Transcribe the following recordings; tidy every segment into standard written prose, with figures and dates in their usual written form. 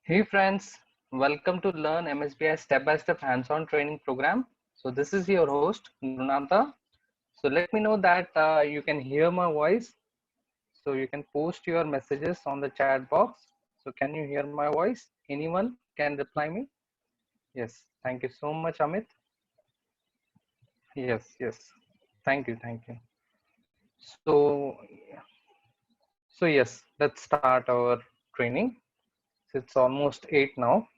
Hey friends, welcome to Learn MSBI Step-by-Step Hands-on Training Program. So this is your host Gurunatha. So let me know that you can hear my voice. So you can post your messages on the chat box. So can you hear my voice? Anyone can reply me? Yes. Thank you so much, Amit. Yes, yes. Thank you. So yes, let's start our training. It's almost 8 now.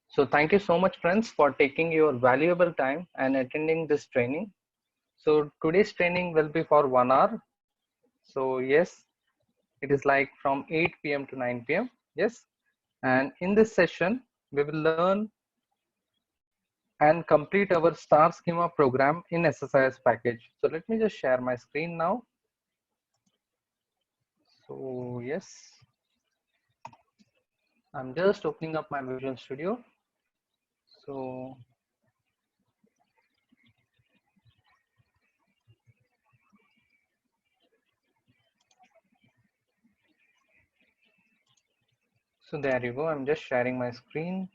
So thank you so much, friends, for taking your valuable time and attending this training. So today's training will be for 1 hour. So yes, it is like from 8 p.m. to 9 p.m. Yes. And in this session, we will learn and complete our star schema program in SSIS package. So let me just share my screen now. So yes, I'm just opening up my Visual Studio. So there you go. I'm just sharing my screen.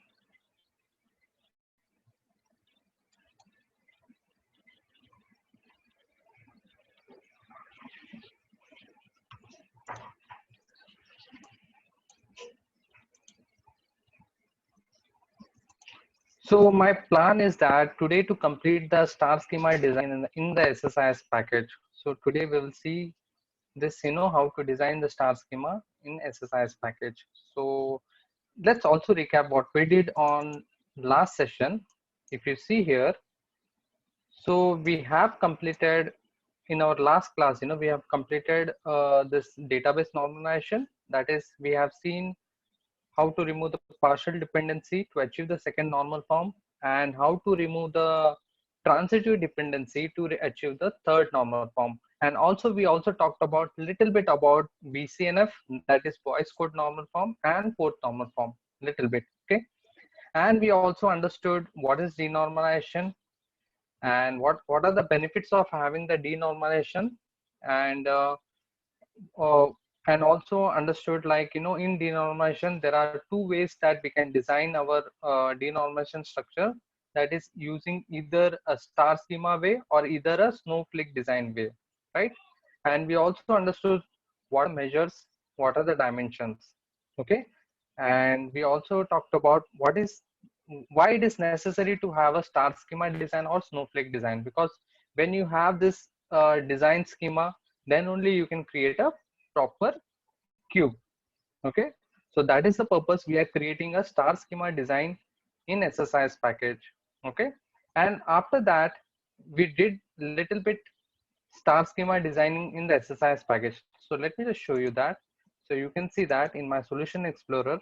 So my plan is that today to complete the star schema design in the SSIS package. So today we will see this, how to design the star schema in SSIS package. So let's also recap what we did on last session. If you see here, so we have completed in our last class, we have completed this database normalization. That is, we have seen how to remove the partial dependency to achieve the second normal form, and how to remove the transitive dependency to achieve the third normal form. And also we also talked about little bit about BCNF, that is voice code normal form, and fourth normal form, little bit. Okay. And we also understood what is denormalization and what are the benefits of having the denormalization, and uh, and also understood, like, in denormalization there are two ways that we can design our denormalization structure, that is using either a star schema way or either a snowflake design way, right? And we also understood what measures, what are the dimensions. Okay. And we also talked about why it is necessary to have a star schema design or snowflake design, because when you have this design schema, then only you can create a proper cube. Okay. So that is the purpose we are creating a star schema design in SSIS package. Okay. And after that, we did little bit star schema designing in the SSIS package. So let me just show you that. So you can see that in my solution explorer.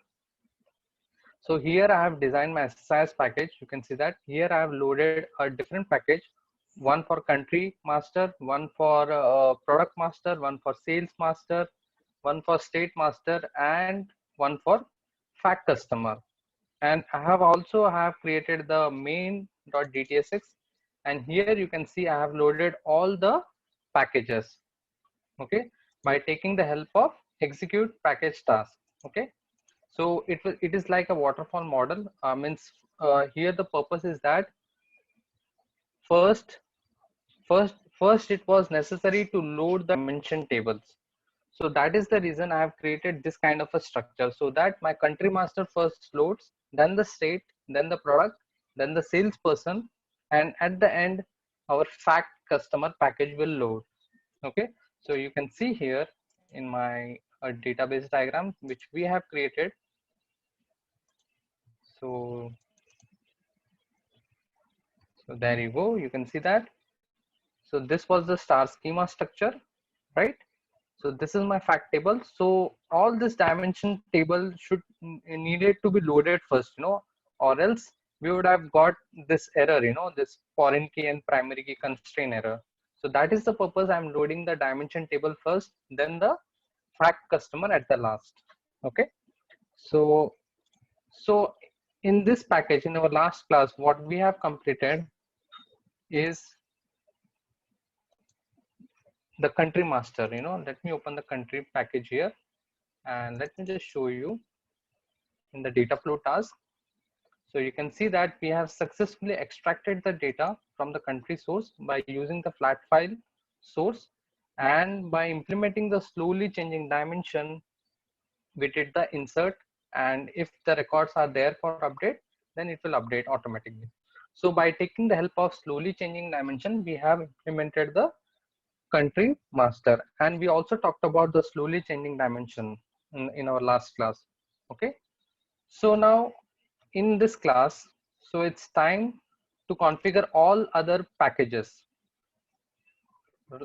So here I have designed my SSIS package. You can see that here I have loaded a different package, one for country master, one for product master, one for sales master, one for state master, and one for fact customer. And I have also have created the main.dtsx, and here you can see I have loaded all the packages. Okay, by taking the help of execute package task. Okay. So it is like a waterfall model. Means here the purpose is that first first it was necessary to load the dimension tables. So that is the reason I have created this kind of a structure, so that my country master first loads, then the state, then the product, then the salesperson, and at the end our fact customer package will load. Okay. So you can see here in my database diagram which we have created. So there you go, you can see that. So this was the star schema structure, right? So this is my fact table. So all this dimension table should needed to be loaded first, or else we would have got this error, this foreign key and primary key constraint error. So that is the purpose I'm loading the dimension table first, then the fact customer at the last. Okay. So in this package, in our last class, what we have completed is the country master. Let me open the country package here, and let me just show you. in the data flow task. So you can see that we have successfully extracted the data from the country source by using the flat file source, and by implementing the slowly changing dimension, we did the insert, and if the records are there for update, then it will update automatically. So by taking the help of slowly changing dimension, we have implemented the country master, and we also talked about the slowly changing dimension in our last class. Okay, so now in this class, so it's time to configure all other packages,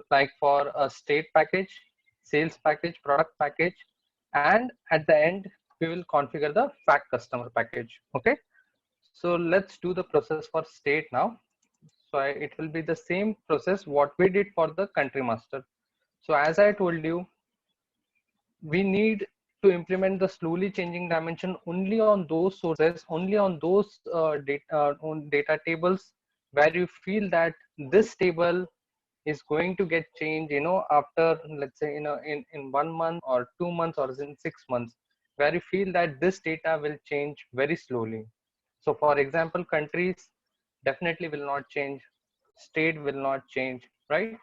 like for a state package, sales package, product package, and at the end we will configure the fact customer package. Okay, so let's do the process for state now. So it will be the same process what we did for the country master. So as I told you, we need to implement the slowly changing dimension only on those sources, only on those data tables where you feel that this table is going to get changed, after, let's say, in 1 month or 2 months or in 6 months, where you feel that this data will change very slowly. So for example, countries definitely will not change, state will not change, right?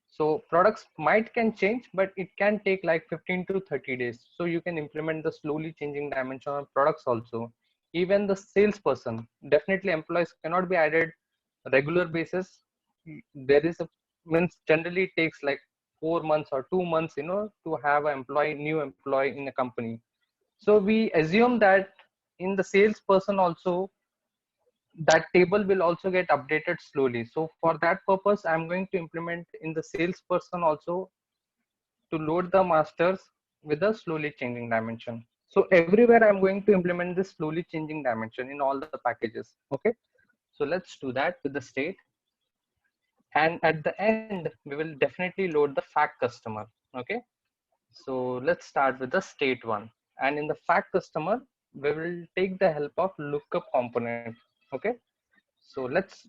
So products might can change, but it can take like 15 to 30 days. So you can implement the slowly changing dimension on products also. Even the salesperson, definitely employees cannot be added regular basis. There is a, means generally it takes like 4 months or 2 months, to have an employee, new employee in a company. So we assume that in the salesperson also, that table will also get updated slowly. So for that purpose, I'm going to implement in the salesperson also to load the masters with a slowly changing dimension. So everywhere I'm going to implement this slowly changing dimension in all the packages. Okay, so let's do that with the state. And at the end, we will definitely load the fact customer. Okay, so let's start with the state one. And in the fact customer, we will take the help of lookup component. Okay, so let's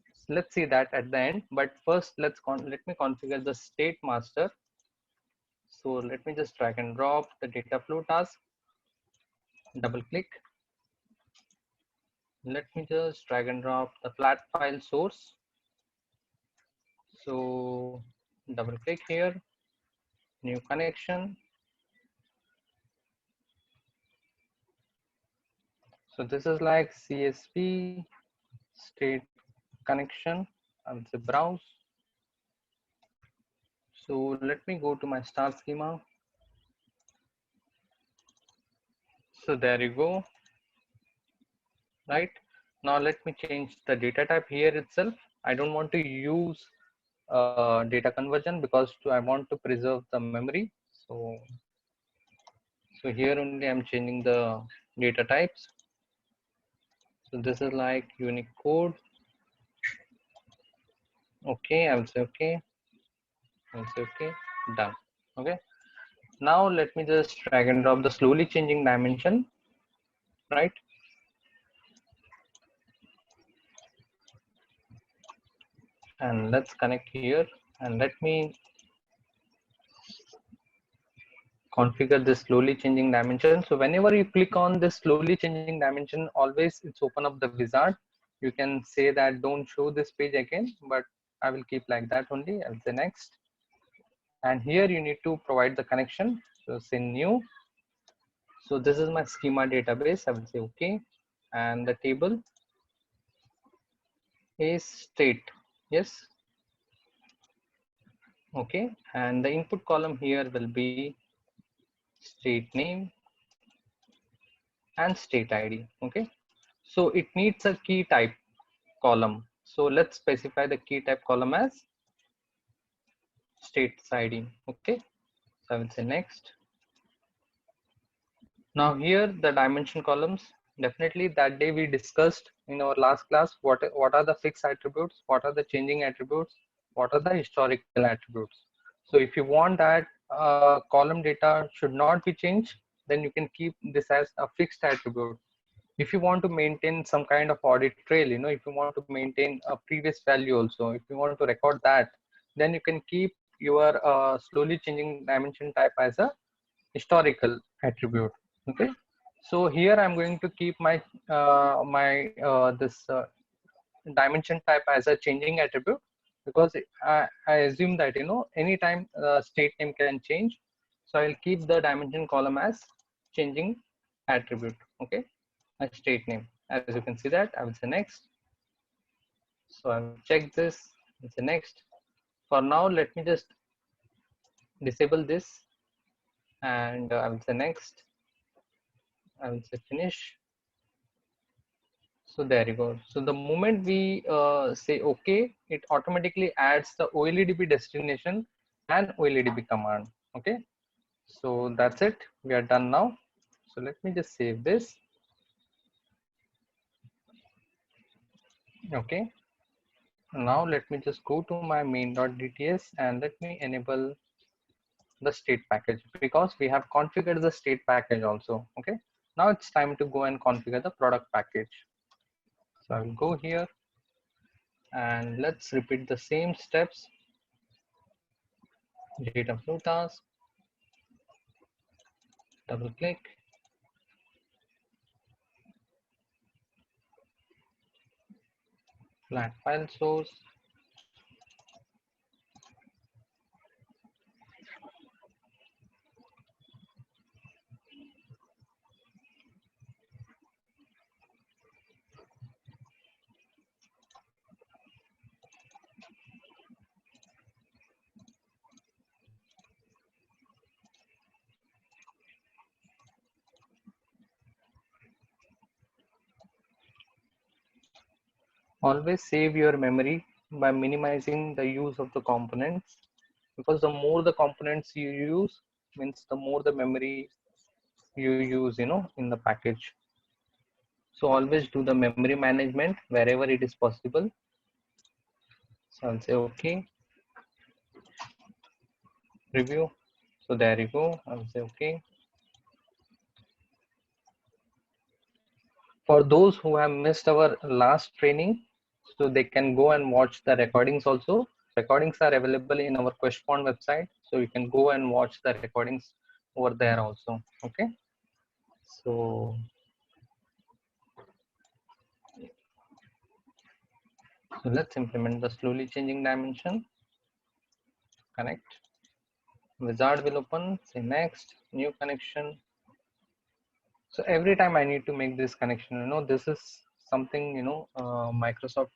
see that at the end. But first, let me configure the state master. So let me just drag and drop the data flow task. Double click. Let me just drag and drop the flat file source. So double click here, new connection. So this is like CSV state connection. I'll say browse. So let me go to my star schema. So there you go. Right now, let me change the data type here itself. I don't want to use data conversion because I want to preserve the memory. So here only I'm changing the data types. So this is like Unicode. Okay, I'll say okay. I'll say okay. Done. Okay. Now let me just drag and drop the slowly changing dimension. Right. And let's connect here. And let me configure this slowly changing dimension. So whenever you click on this slowly changing dimension, always it's open up the wizard. You can say that don't show this page again, but I will keep like that only. I'll say next. And here you need to provide the connection. So say new. So this is my schema database. I will say okay. And the table is state. Yes. Okay. And the input column here will be state name and state ID. Okay. So it needs a key type column. So let's specify the key type column as states ID. Okay. So I will say next. Now here the dimension columns, definitely that day we discussed in our last class what are the fixed attributes, what are the changing attributes, what are the historical attributes. So if you want that column data should not be changed, then you can keep this as a fixed attribute. If you want to maintain some kind of audit trail, if you want to maintain a previous value also, if you want to record that, then you can keep your slowly changing dimension type as a historical attribute. Okay, So here I'm going to keep my this dimension type as a changing attribute, because I assume that anytime state name can change. So I'll keep the dimension column as changing attribute. Okay, a state name. As you can see that, I will say next. So I will check this. I'll say next. For now, let me just disable this, and I will say next. I will say finish. So there you go. So the moment we say OK, it automatically adds the OLEDB destination and OLEDB command. Okay. So that's it. We are done now. So let me just save this. Okay. Now let me just go to my main.dts and let me enable the state package, because we have configured the state package also. Okay. Now it's time to go and configure the product package. So I will go here and let's repeat the same steps. Data flow task, double click, flat file source, always save your memory by minimizing the use of the components, because the more the components you use means the more the memory you use in the package. So always do the memory management wherever it is possible. So I'll say okay, review. So there you go. I'll say okay. For those who have missed our last training, so they can go and watch the recordings also. Recordings are available in our QuestPond website, so you can go and watch the recordings over there also. Okay. So let's implement the slowly changing dimension. Connect. Wizard will open. Say next. New connection. So every time I need to make this connection, this is something Microsoft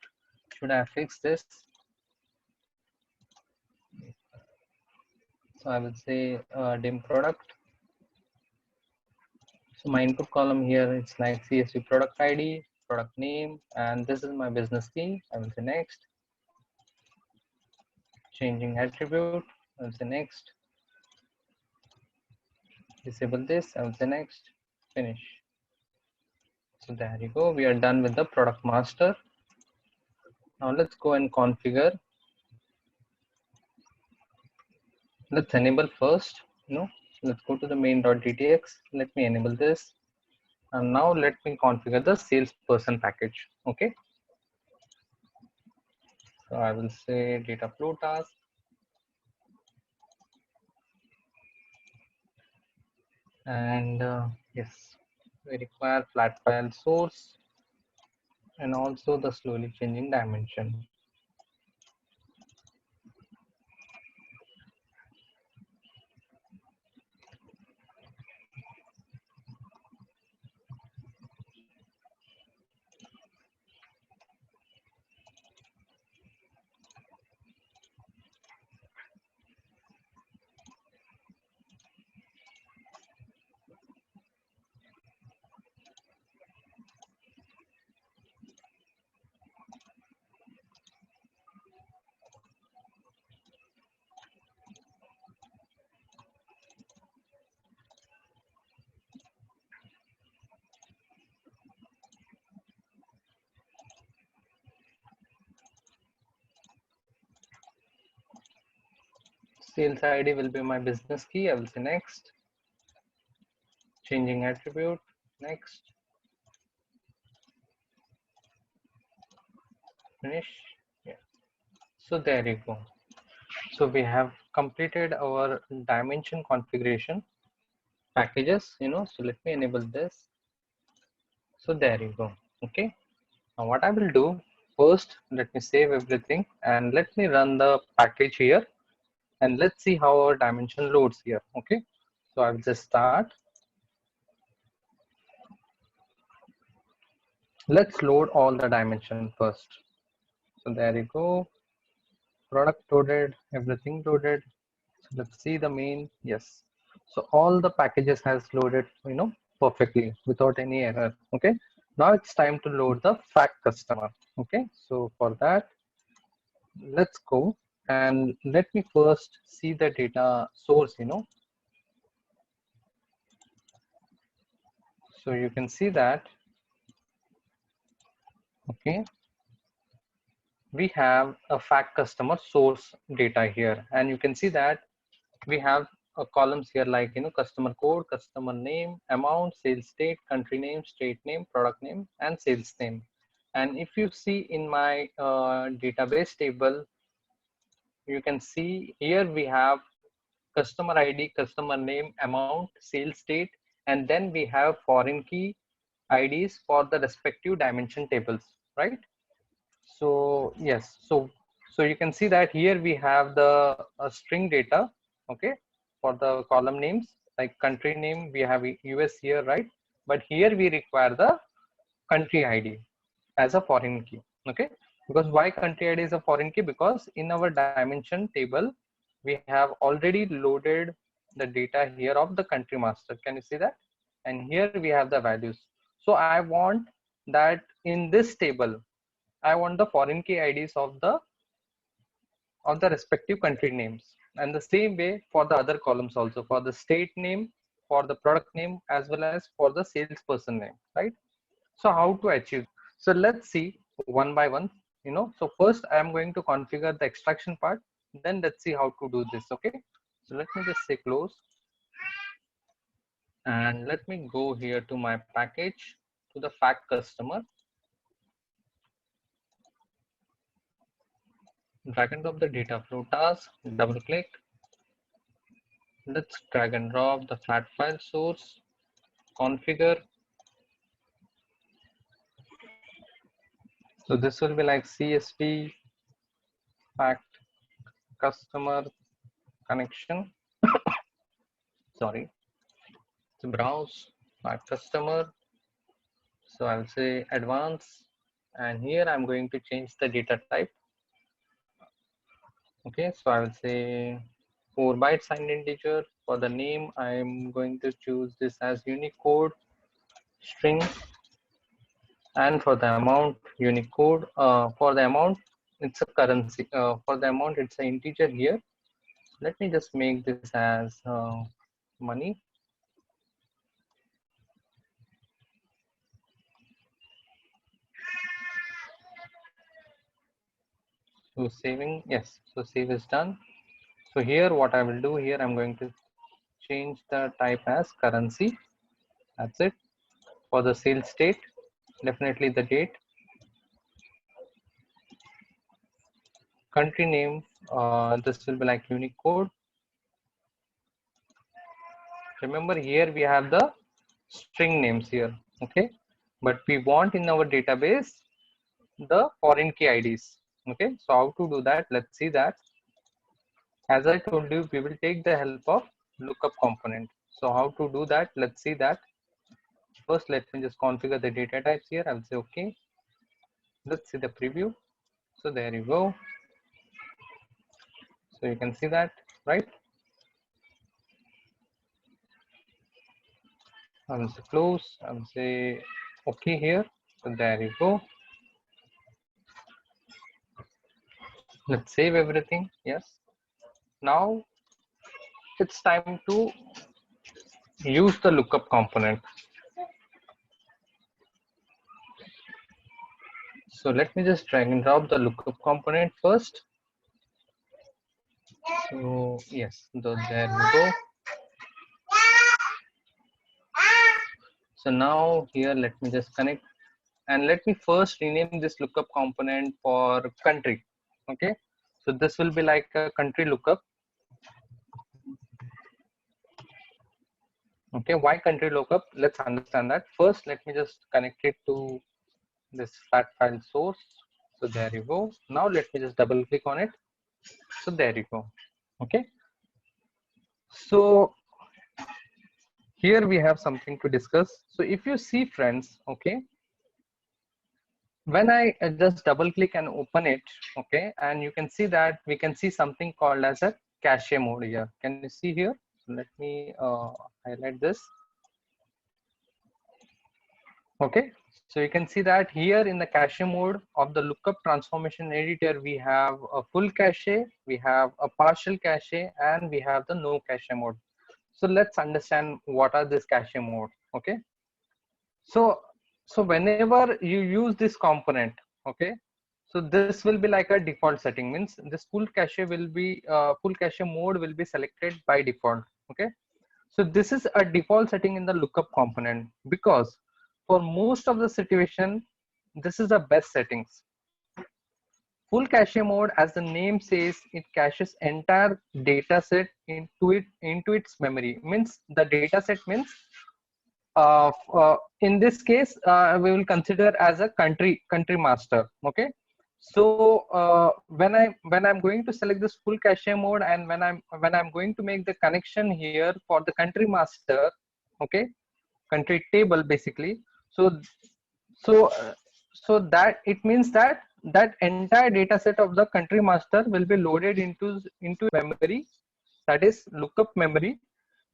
should have fixed this. So I will say dim product. So my input column here is like CSV product ID, product name, and this is my business key. I will say next. Changing attribute. I will say next. Disable this. I will say next. Finish. So there you go. We are done with the product master. Now let's go and configure. Let's enable first. Let's go to the main.dtx. Let me enable this. And now let me configure the salesperson package. Okay. So I will say data flow task. And yes, we require flat file source and also the slowly changing dimension. Sales ID will be my business key. I will say next. Changing attribute, next. Finish. Yeah. So there you go. So we have completed our dimension configuration packages. So let me enable this. So there you go. Okay. Now what I will do first, let me save everything and let me run the package here, and let's see how our dimension loads here. Okay. So I'll just start. Let's load all the dimension first. So there you go. Product loaded, everything loaded. So let's see the main. Yes. So all the packages has loaded, perfectly without any error. Okay. Now it's time to load the fact customer. Okay. So for that, let's go and let me first see the data source. So you can see that, okay, we have a fact customer source data here, and you can see that we have columns here like customer code, customer name, amount, sales date, country name, state name, product name, and sales name. And if you see in my database table, you can see here we have customer ID, customer name, amount, sales date, and then we have foreign key IDs for the respective dimension tables, right? So yes, so you can see that here we have the string data, okay, for the column names, like country name we have US here, right? But here we require the country ID as a foreign key, okay? Because why country ID is a foreign key? Because in our dimension table we have already loaded the data here of the country master. Can you see that? And here we have the values. So I want that in this table I want the foreign key IDs of the respective country names, and the same way for the other columns also, for the state name, for the product name, as well as for the salesperson name, right? So how to achieve? So let's see one by one. So first I am going to configure the extraction part. Then let's see how to do this. Okay. So let me just say close, and let me go here to my package, to the fact customer. Drag and drop the data flow task. Double click. Let's drag and drop the flat file source. Configure. So this will be like CSV fact customer connection. Sorry. So browse fact customer. So I'll say advanced, and here I'm going to change the data type. Okay, so I will say 4 byte signed integer. For the name, I'm going to choose this as Unicode string, and for the amount, Unicode. For the amount, it's a currency. For the amount, it's an integer here. Let me just make this as money. So saving, yes. So save is done. So here, what I will do here, I'm going to change the type as currency. That's it. For the sales date, definitely the date. Country name, this will be like Unicode. Remember here we have the string names here, okay? But we want in our database the foreign key IDs, okay? So how to do that? Let's see that. As I told you, we will take the help of lookup component. So how to do that? Let's see that. First, let me just configure the data types here. I'll say okay. Let's see the preview. So there you go. So you can see that, right? I will say close. I will say okay here. So there you go. Let's save everything. Yes. Now it's time to use the lookup component. So let me just drag and drop the lookup component first. So yes, there we go. So now here, let me just connect, and let me first rename this lookup component for country. Okay. So this will be like a country lookup. Okay, why country lookup? Let's understand that. First, let me just connect it to this flat file source. So there you go. Now let me just double click on it. So there you go. Okay. So here we have something to discuss. So if you see, friends, okay, when I just double click and open it, okay, and you can see that we can see something called as a cache mode here. Can you see here? So let me highlight this. Okay, so you can see that here in the cache mode of the lookup transformation editor, we have a full cache, we have a partial cache, and we have the no cache mode. So let's understand what are this cache mode. Okay, so whenever you use this component, okay, so this will be like a default setting, means this full cache will be full cache mode will be selected by default. Okay, so this is a default setting in the lookup component, because for most of the situation, this is the best settings. Full cache mode, as the name says, it caches entire data set into its memory. Means the data set means in this case we will consider as a country master. Okay, so when I'm going to select this full cache mode, and when I'm going to make the connection here for the country master, okay, country table basically. So so uh, so that it means that that entire data set of the country master will be loaded into memory, that is lookup memory,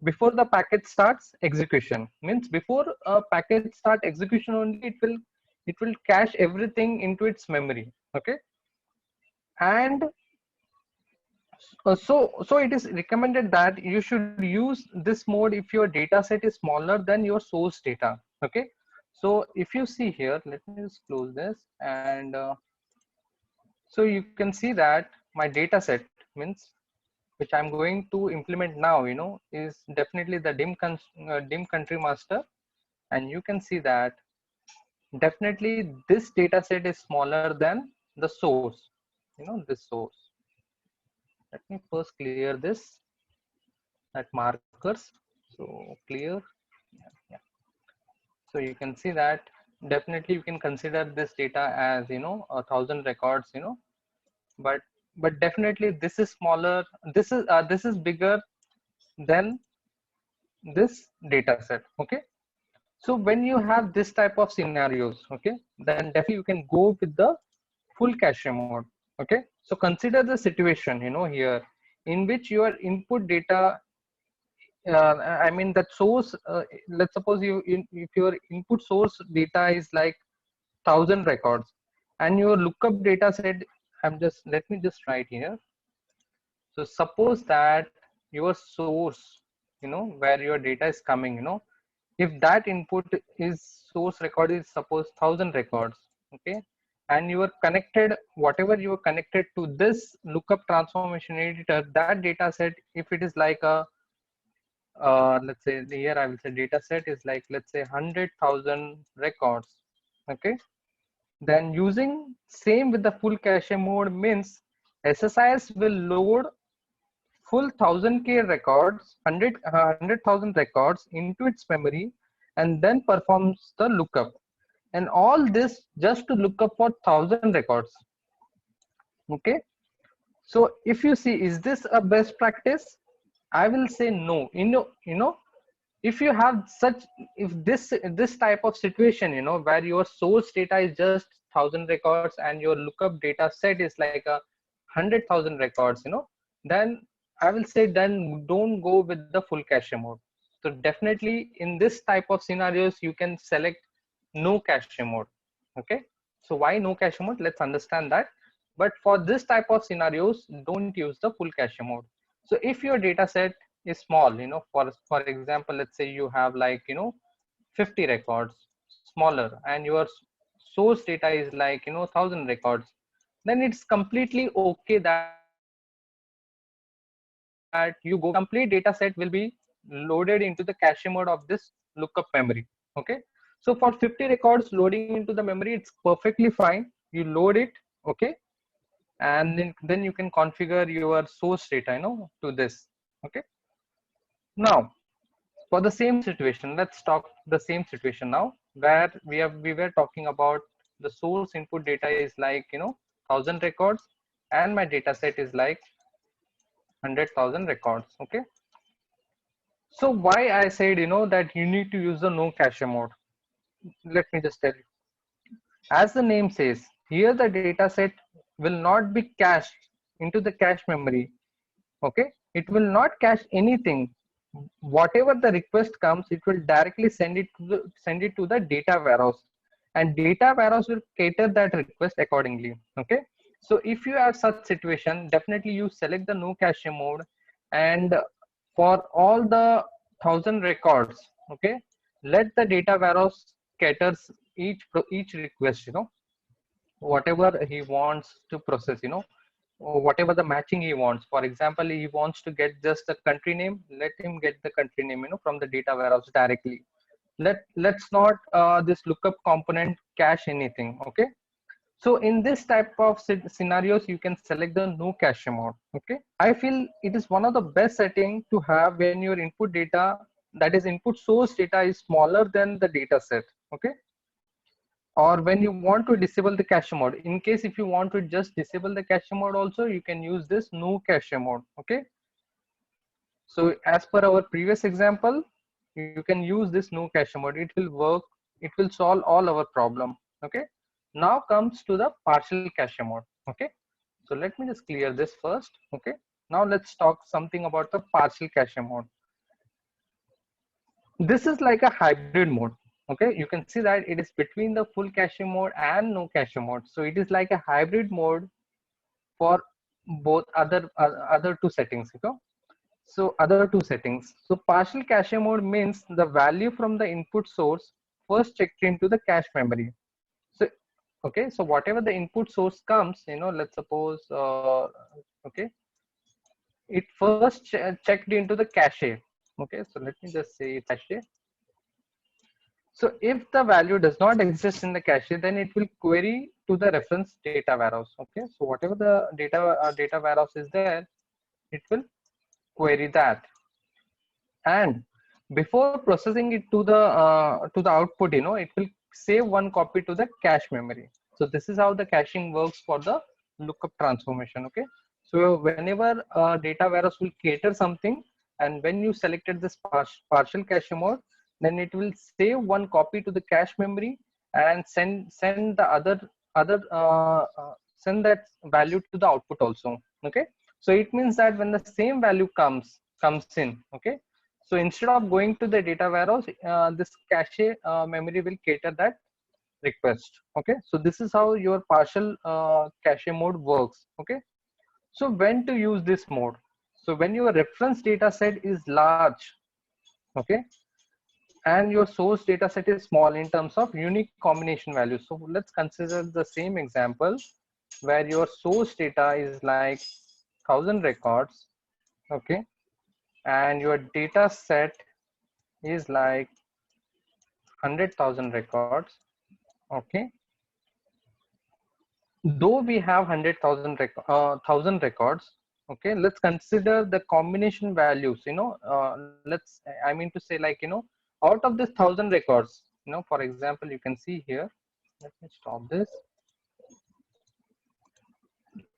before the package starts execution. Means before a package start execution only, it will cache everything into its memory. Okay, and so it is recommended that you should use this mode if your data set is smaller than your source data. Okay, so if you see here, let me just close this, and so you can see that my data set means which I'm going to implement now, is definitely the dim country master. And you can see that definitely this data set is smaller than the source, this source. Let me first clear this, that markers. So clear. Yeah. So you can see that definitely you can consider this data as 1,000 records, but definitely this is smaller. This is bigger than this data set. Okay, so when you have this type of scenarios, okay, then definitely you can go with the full cache mode. Okay, so consider the situation, here, in which your input data, I mean that source, let's suppose if your input source data is like 1,000 records, and your lookup data set, let me just write here. So suppose that your source, where your data is coming, if that input is source record is suppose 1,000 records. Okay, and you are connected, whatever you are connected to this lookup transformation editor, that data set, if it is like a let's say here I will say data set is like, let's say 100,000 records. Okay, then using same with the full cache mode means SSIS will load full 1,000K records, 100,000 records into its memory, and then performs the lookup. And all this just to look up for 1,000 records. Okay, so if you see, is this a best practice? I will say no. If you have such, if this type of situation, where your source data is just 1,000 records and your lookup data set is like a 100,000 records, then I will say then don't go with the full cache mode. So definitely in this type of scenarios you can select no cache mode. Okay, so why no cache mode? Let's understand that. But for this type of scenarios, don't use the full cache mode. So if your data set is small, for example, let's say you have like 50 records, smaller, and your source data is like 1,000 records, then it's completely okay that you go with the full cache mode. Complete data set will be loaded into the cache mode of this lookup memory. Okay, so for 50 records loading into the memory, it's perfectly fine. You load it. Okay, and then you can configure your source data to this. Okay, now For the same situation, let's talk the same situation now, where we were talking about the source input data is like 1,000 records, and my data set is like 100,000 records. Okay, so why I said that you need to use the no cache mode. Let me just tell you. As the name says, here the data set will not be cached into the cache memory. Okay, it will not cache anything. Whatever the request comes, it will directly send it to the data warehouse, and data warehouse will cater that request accordingly. Okay, so if you have such situation, definitely you select the no cache mode, and for all the 1,000 records, okay, let the data warehouse caters each request, whatever he wants to process, or whatever the matching he wants. For example, he wants to get just the country name, let him get the country name from the data warehouse directly. Let's not this lookup component cache anything. Okay, so in this type of scenarios, you can select the no cache mode. Okay, I feel it is one of the best setting to have when your input data, that is input source data, is smaller than the data set. Okay, or when you want to disable the cache mode. In case if you want to just disable the cache mode also, you can use this no cache mode. Okay, so as per our previous example, you can use this no cache mode. It will work, it will solve all our problem. Okay, now comes to the partial cache mode. Okay, so let me just clear this first. Okay, now let's talk something about the partial cache mode. This is like a hybrid mode. Okay, you can see that it is between the full cache mode and no cache mode. So it is like a hybrid mode for both other two settings. So other two settings. So partial cache mode means the value from the input source first checked into the cache memory. So okay, so whatever the input source comes, let's suppose okay, it first checked into the cache. Okay, so let me just say cache. So if the value does not exist in the cache, then it will query to the reference data warehouse. Okay, so whatever the data warehouse is there, it will query that. And before processing it to the output, it will save one copy to the cache memory. So this is how the caching works for the lookup transformation. Okay, so whenever data warehouse will cater something, and when you selected this partial cache mode, then it will save one copy to the cache memory and send the send that value to the output also. Okay, so it means that when the same value comes in, okay, so instead of going to the data warehouse, this cache memory will cater that request. Okay, so this is how your partial cache mode works. Okay, so when to use this mode? So when your reference data set is large, okay, and your source data set is small in terms of unique combination values. So let's consider the same example where your source data is like 1,000 records, okay, and your data set is like 100,000 records. Okay, though we have 1,000 records, okay, let's consider the combination values. I mean to say, like, out of this 1,000 records, for example, you can see here, let me stop this.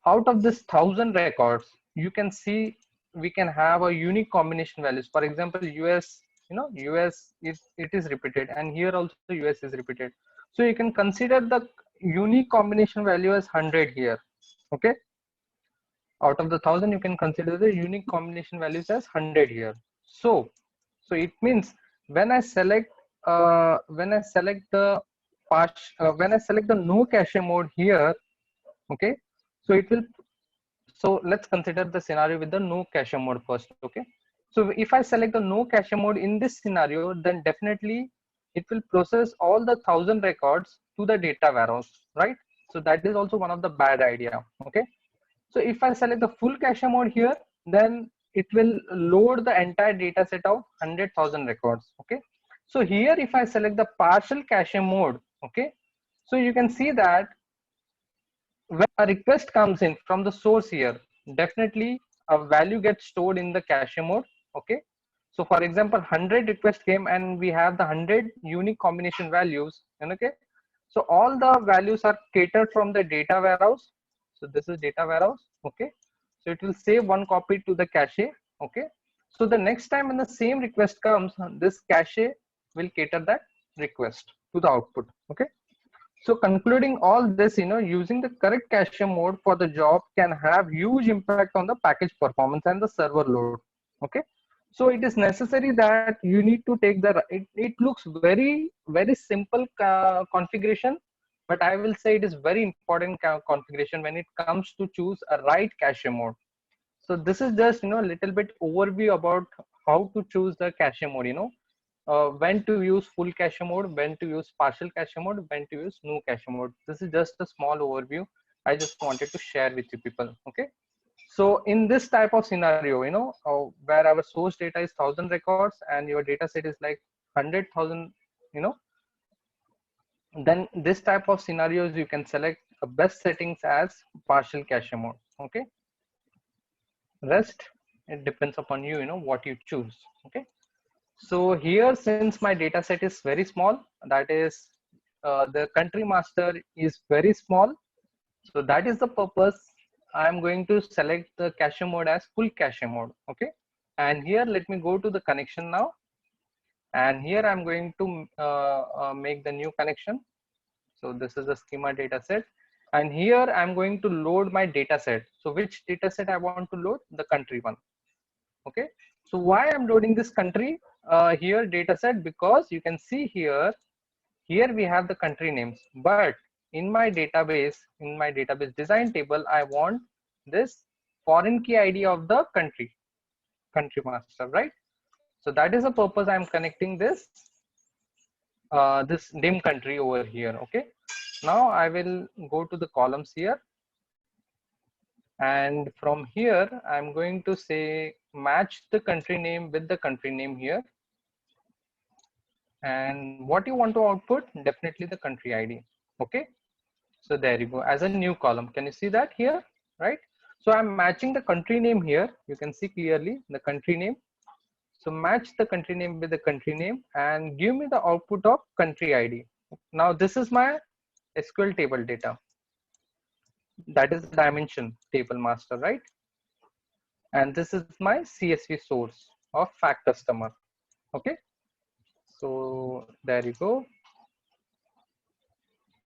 Out of this 1,000 records, you can see we can have a unique combination values. For example, US, US it is repeated, and here also US is repeated. So you can consider the unique combination value as 100 here. Okay, out of the 1,000, you can consider the unique combination values as 100 here. So it means when I select the when I select the no cache mode here, okay, so it will, so let's consider the scenario with the no cache mode first. Okay, so if I select the no cache mode in this scenario, then definitely it will process all the 1,000 records to the data warehouse, right? So that is also one of the bad idea. Okay, so if I select the full cache mode here, then it will load the entire data set of 100,000 records. Okay, so here if I select the partial cache mode, okay, so you can see that when a request comes in from the source here, definitely a value gets stored in the cache mode. Okay, So for example, 100 requests came and we have the 100 unique combination values. And okay, so all the values are catered from the data warehouse. So this is data warehouse. Okay, so it will save one copy to the cache. Okay, so the next time when the same request comes, this cache will cater that request to the output. Okay, so concluding all this, using the correct cache mode for the job can have huge impact on the package performance and the server load. Okay, so it is necessary that you need to take it looks very simple configuration, but I will say it is very important configuration when it comes to choose a right cache mode. So this is just a little bit overview about how to choose the cache mode. When to use full cache mode, when to use partial cache mode, when to use no cache mode. This is just a small overview I just wanted to share with you people. Okay, so in this type of scenario, where our source data is 1,000 records and your data set is like 100,000, you know then this type of scenarios you can select a best settings as partial cache mode. Okay, rest it depends upon you, what you choose. Okay, so here, since my data set is very small, that is the country master is very small, so that is the purpose I'm going to select the cache mode as full cache mode. Okay, and here let me go to the connection now, and here I'm going to make the new connection. So this is the schema data set, and here I'm going to load my data set. So which data set I want to load? The country one. Okay, so why I'm loading this country here data set? Because you can see here we have the country names, but in my database design table, I want this foreign key ID of the country master, right? So that is the purpose I'm connecting this dim country over here. Okay, now I will go to the columns here, and from here I'm going to say match the country name with the country name here, and what you want to output, definitely the country ID. Okay, so there you go, as a new column. Can you see that here, right? So I'm matching the country name here, you can see clearly the country name. So match the country name with the country name and give me the output of country ID. Now this is my SQL table data, that is the dimension table master, right? And this is my CSV source of fact customer. Okay, so there you go.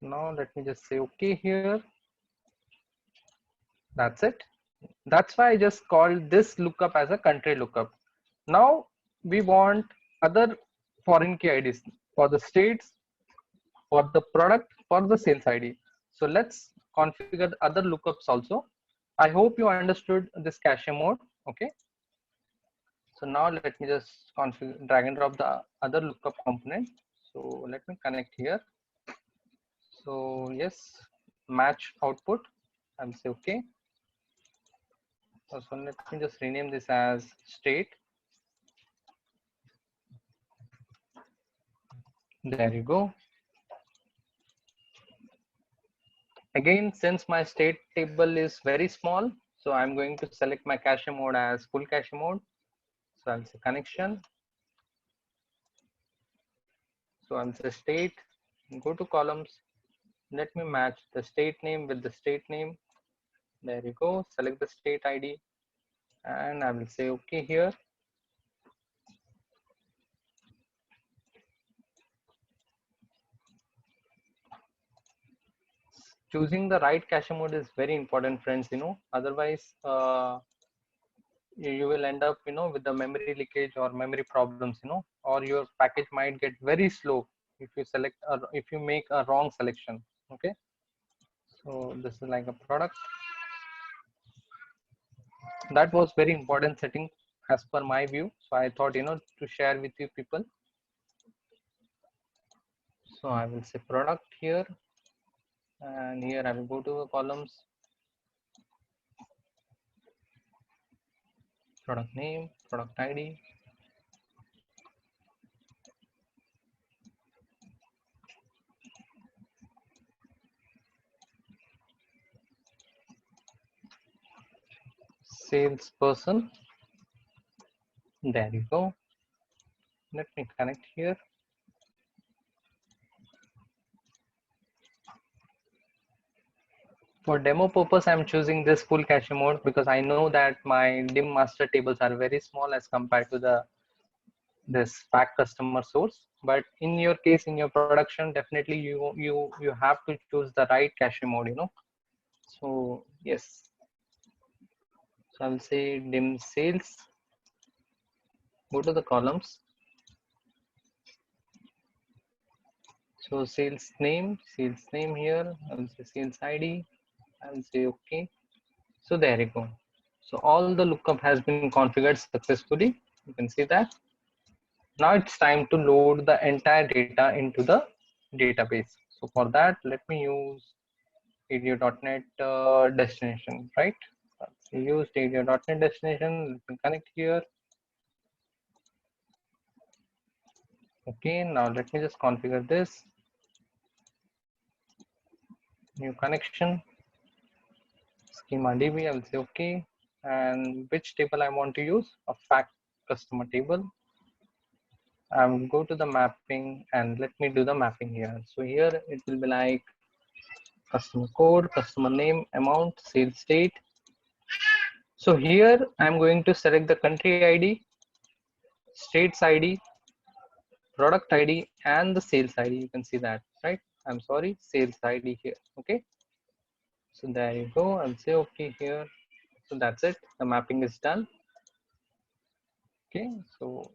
Now let me just say okay here. That's it. That's why I just called this lookup as a country lookup. Now we want other foreign key IDs for the states, for the product, for the sales ID. So let's configure the other lookups also. I hope you understood this cache mode. Okay, so now let me just configure, drag and drop the other lookup component. So let me connect here. So yes, match output, I'll say okay. So let me just rename this as state. There you go. Again, since my state table is very small, so I'm going to select my cache mode as full cache mode. So I'll say connection. So I'll say state, go to columns. Let me match the state name with the state name. There you go. Select the state ID and I will say okay here. Choosing the right cache mode is very important, friends. Otherwise you will end up with the memory leakage or memory problems, or your package might get very slow if you select or if you make a wrong selection. Okay, so this is like a product. That was very important setting as per my view, so I thought to share with you people. So I will say product here, and here I will go to the columns, product name, product ID. Salesperson. There you go. Let me connect here. For demo purpose, I'm choosing this full cache mode because I know that my dim master tables are very small as compared to the this fact customer source. But in your case, in your production, definitely you have to choose the right cache mode, you know. So yes, so I'll say dim sales. Go to the columns. So sales name here. I'll say sales ID. I'll say okay. So there you go. So all the lookup has been configured successfully. You can see that. Now it's time to load the entire data into the database. So for that, let me use ADO.NET destination, right? So use ADO.NET destination. Let me connect here. Okay, now let me just configure this. New connection. Schema DB, I will say okay. And which table I want to use? A fact customer table. Go to the mapping and let me do the mapping here. So here it will be like customer code, customer name, amount, sales date. So here I'm going to select the country ID, states ID, product ID, and the sales ID. You can see that, right? I'm sorry, sales ID here. Okay. So there you go. I'll say okay here. So that's it. The mapping is done. Okay. So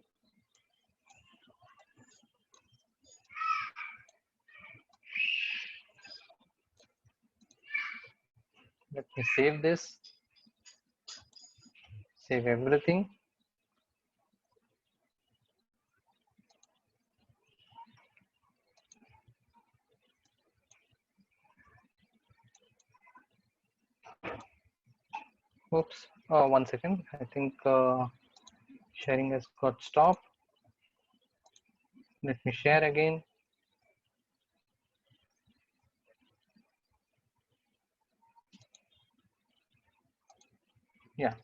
let me save this, save everything. Oops. 1 second. I think sharing has got stopped. Let me share again. Yeah.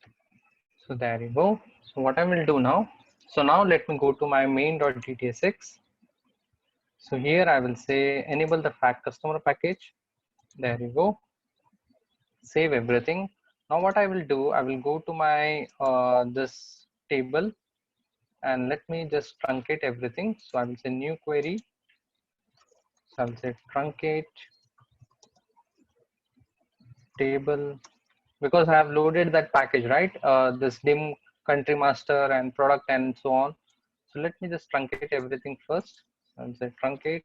So there you go. So what I will do now. So now let me go to my main.gtsx. So here I will say enable the fact customer package. There you go. Save everything. Now what I will do, I will go to my this table and let me just truncate everything. So I will say new query. So I will say truncate table because I have loaded that package, right? This dim country master and product and so on. So let me just truncate everything first. I'll say truncate.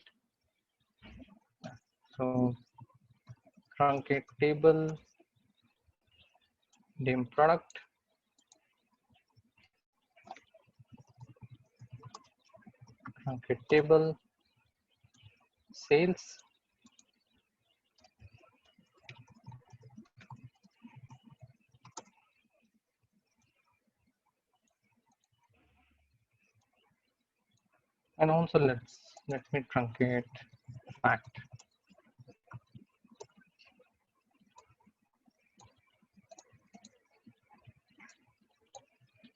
So truncate table, dim product, truncate table, sales, and also let me truncate fact.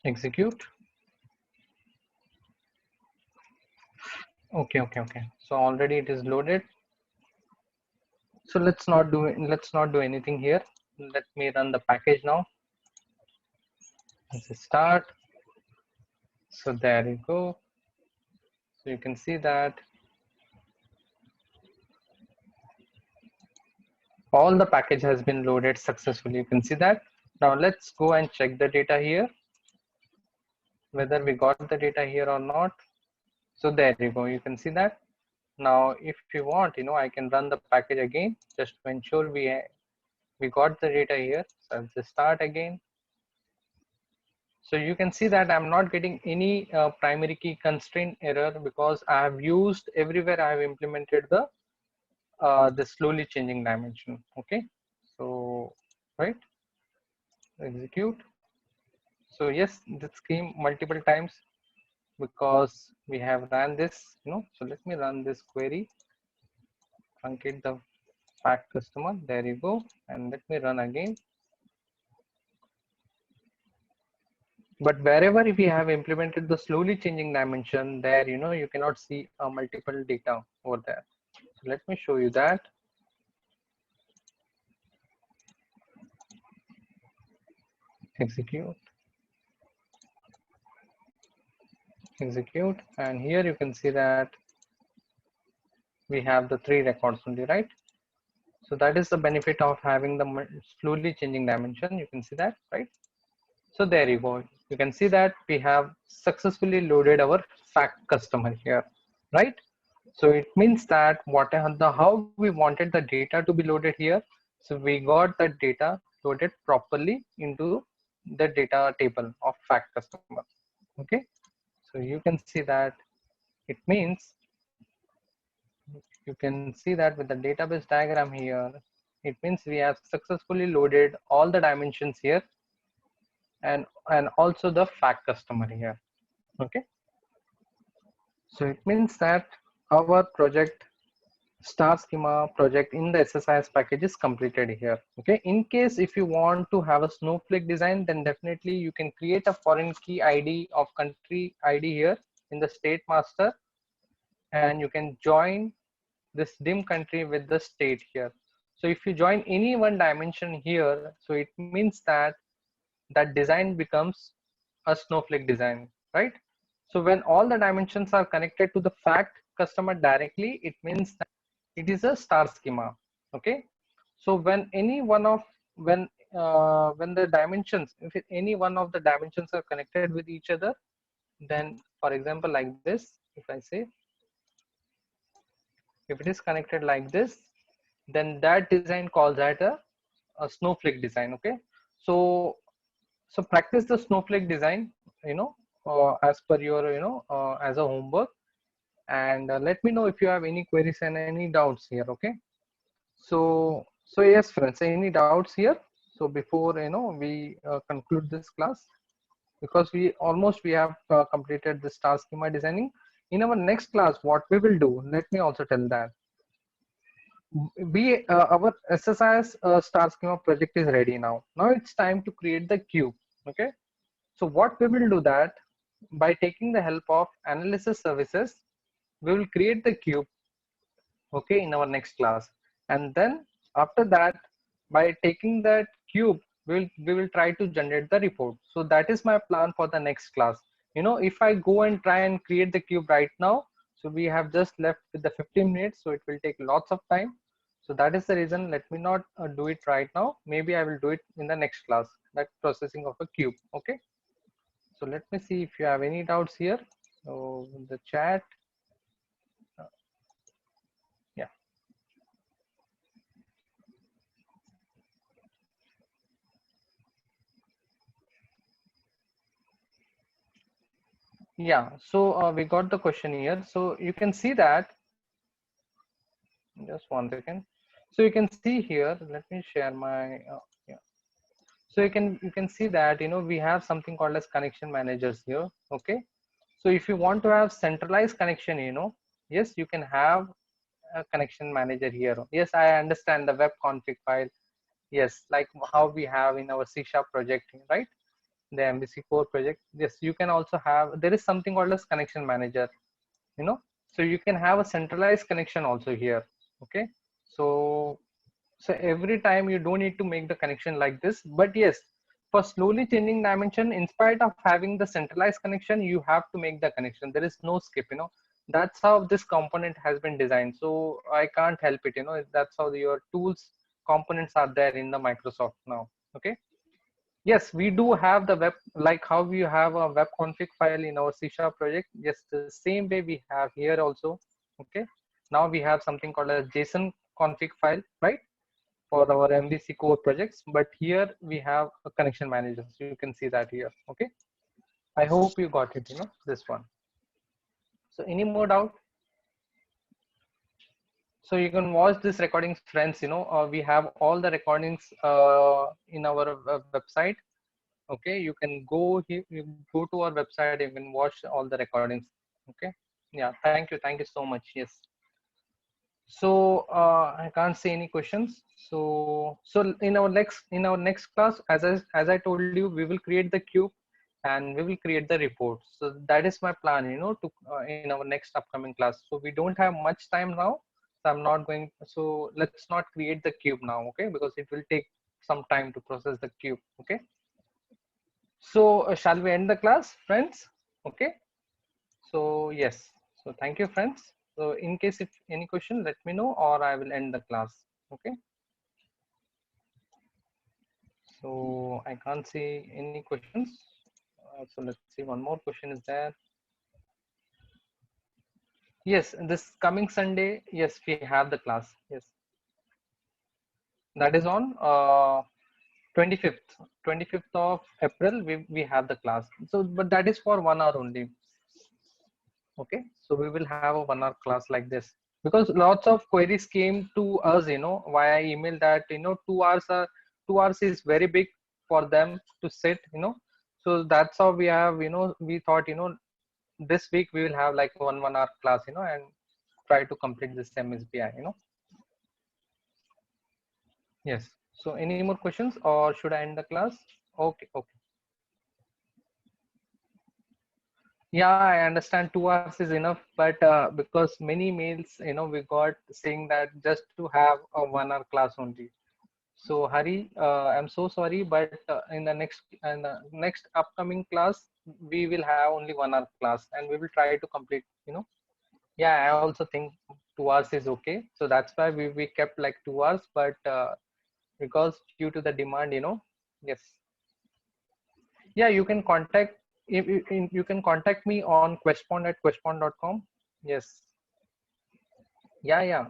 Execute. Okay. So already it is loaded. So let's not do anything here. Let me run the package now. Let's start. So there you go. So you can see that all the package has been loaded successfully. You can see that. Now let's go and check the data here, whether we got the data here or not. So there you go. You can see that. Now, if you want, you know, I can run the package again just to ensure we got the data here. So I'll just start again. So you can see that I'm not getting any primary key constraint error because I have used everywhere I have implemented the slowly changing dimension. Okay, so right, execute. So yes, this came multiple times because we have ran this. You know, so let me run this query, truncate the fact customer. There you go, and let me run again. But wherever if we have implemented the slowly changing dimension, there you cannot see multiple data over there. So let me show you that. Execute, execute, and here you can see that we have the 3 records only, right? So that is the benefit of having the slowly changing dimension. You can see that, right? So there you go. You can see that we have successfully loaded our fact customer here, right? So it means that how we wanted the data to be loaded here. So we got the data loaded properly into the data table of fact customer. Okay. So you can see that it means you can see that with the database diagram here, it means we have successfully loaded all the dimensions here and also the fact customer here. Okay. So it means that our project star schema project in the SSIS package is completed here. Okay. In case if you want to have a snowflake design, then definitely you can create a foreign key ID of country ID here in the state master, and you can join this dim country with the state here. So if you join any one dimension here, so it means that that design becomes a snowflake design, right? So when all the dimensions are connected to the fact customer directly, it means that it is a star schema. Okay. So when any one of when the dimensions, if any one of the dimensions are connected with each other, then for example like this, if I say if it is connected like this, then that design calls at a snowflake design. Okay. So practice the snowflake design, as per your as a homework, and let me know if you have any queries and any doubts here. Okay. So yes friends, any doubts here? So before we conclude this class, because we have completed the star schema designing. In our next class, what we will do, let me also tell that our SSIS star schema project is ready now. Now it's time to create the cube. Okay. So what we will do that, by taking the help of analysis services, we will create the cube, okay, in our next class. And then after that, by taking that cube, we will try to generate the report. So that is my plan for the next class. If I go and try and create the cube right now, so we have just left with the 15 minutes, so it will take lots of time. So that is the reason, let me not do it right now. Maybe I will do it in the next class, that processing of a cube. Okay. So let me see if you have any doubts here. So the chat, yeah. Yeah, so we got the question here. So you can see that, just 1 second. So you can see here, let me share my, yeah. So you can see that, we have something called as connection managers here. Okay. So if you want to have centralized connection, yes, you can have a connection manager here. Yes, I understand the web config file. Yes, like how we have in our C# project, right? The MVC core project. Yes, you can also have, there is something called as connection manager, so you can have a centralized connection also here. Okay. So every time you don't need to make the connection like this, but yes, for slowly changing dimension, in spite of having the centralized connection, you have to make the connection. There is no skip. That's how this component has been designed. So I can't help it. That's how your tools components are there in the Microsoft now. Okay. Yes, we do have the web, like how we have a web config file in our C# project. Yes, the same way we have here also. Okay. Now we have something called a JSON config file, right, for our MVC core projects. But here we have a connection manager. So you can see that here. Okay. I hope you got it, this one. So any more doubt? So you can watch this recordings, friends. We have all the recordings in our website. Okay, you can go here, you go to our website, you can watch all the recordings. Okay. Yeah, thank you so much. Yes. So I can't see any questions. So in our next class, as I told you, we will create the cube, and we will create the report. So that is my plan, to in our next upcoming class. So we don't have much time now, so I'm not going. So let's not create the cube now, okay? Because it will take some time to process the cube, okay? So shall we end the class, friends? Okay. So yes. So thank you, friends. So in case if any question, let me know, or I will end the class. Okay. So I can't see any questions. So let's see. One more question is there. Yes, this coming Sunday. Yes, we have the class. Yes, that is on 25th. 25th of April. We have the class. So, but that is for 1 hour only. Okay, so we will have a 1 hour class like this, because lots of queries came to us, via email, that 2 hours are 2 hours is very big for them to sit, so that's how we have, we thought, this week we will have like 1 hour class, and try to complete this MSBI, yes. So any more questions, or should I end the class? Okay, okay. Yeah, I understand 2 hours is enough, but because many mails, we got saying that just to have a 1 hour class only. So Hari, I'm so sorry, but in the next upcoming class, we will have only 1 hour class, and we will try to complete. Yeah, I also think 2 hours is okay. So that's why we kept like 2 hours, but because due to the demand, yes. Yeah, you can contact, if you can contact me on questpond@questpond.com. Yes. Yeah, yeah.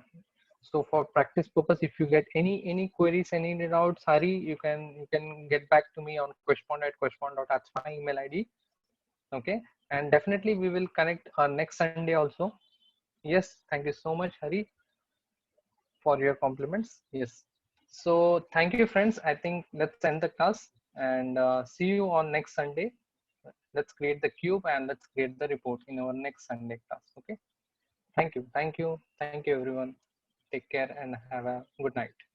So for practice purpose, if you get any queries, any doubts, Hari, you can get back to me on questpond@questpond. That's my email ID. Okay, and definitely we will connect next Sunday also. Yes, thank you so much, Hari, for your compliments. Yes. So thank you, friends. I think let's end the class, and see you on next Sunday. Let's create the cube and let's create the report in our next Sunday class. Okay. Thank you. Thank you. Thank you, everyone. Take care and have a good night.